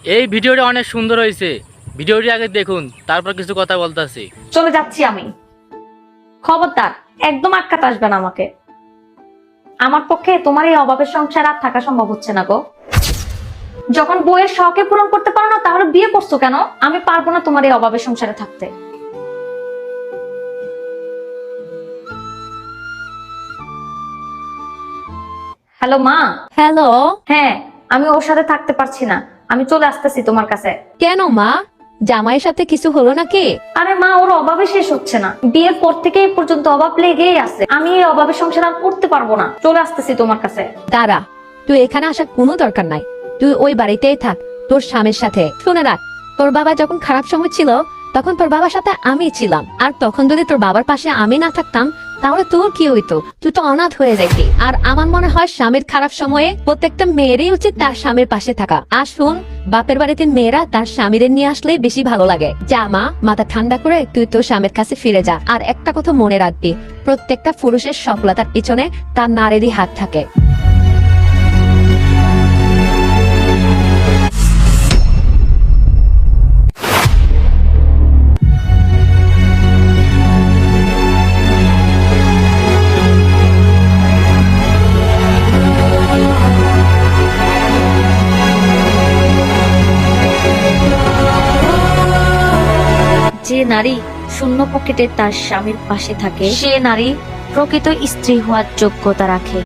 এই ভিডিওটা অনেক সুন্দর হয়েছে, ভিডিওটি আগে দেখুন, তারপর কিছু কথা বলতেছি। চলে যাচ্ছি আমি। খবরদার, একদম আটকাতে আসবে না আমাকে। আমার পক্ষে তোমার এই অভাবের সংসার আর থাকা সম্ভব হচ্ছে না গো। যখন বইয়ের শখে পূরণ করতে পারো না, তাহলে বিয়ে করছো কেন? আমি পারবো না তোমার এই অভাবের সংসারে থাকতে। হ্যালো মা। হ্যালো। হ্যাঁ, আমি ওর সাথে থাকতে পারছি না, আমি চলে আসতেছি তোমার কাছে। কেন মা, জামাইয়ের সাথে কিছু হলো নাকি? আরে মা, ওর অভাবে শেষ হচ্ছে না, বিয়ের পর থেকে এই পর্যন্ত অভাব লেগেই আছে। আমি এই অভাবের সংসার আর করতে পারবো না, চলে আসতেছি তোমার কাছে। দাঁড়া, তুই এখানে আসার কোনো দরকার নাই, তুই ওই বাড়িতেই থাক তোর স্বামীর সাথে। শুনে রাখ, তোর বাবা যখন খারাপ সময় ছিল তখন তোর বাবার সাথে আমি ছিলাম, আর তখন যদি তোর বাবার পাশে আমি না থাকতাম তাহলে তোর কি হইতো? তুই তো অনাথ হয়ে যাইতি। আর আমার মনে হয় স্বামীর খারাপ সময়ে প্রত্যেকটা মেয়েরই উচিত তার স্বামীর পাশে থাকা। আর শুন, বাপের বাড়িতে মেয়েরা তার স্বামীদের নিয়ে আসলে বেশি ভালো লাগে। যা মা, মাথা ঠান্ডা করে তুই তোর স্বামীর কাছে ফিরে যা। আর একটা কথা মনে রাখবি, প্রত্যেকটা পুরুষের সফলতার পিছনে তার নারীরই হাত থাকে। যে নারী শূন্য পকেটে তার স্বামীর পাশে থাকে, সে নারী প্রকৃত স্ত্রী হওয়ার যোগ্যতা রাখে।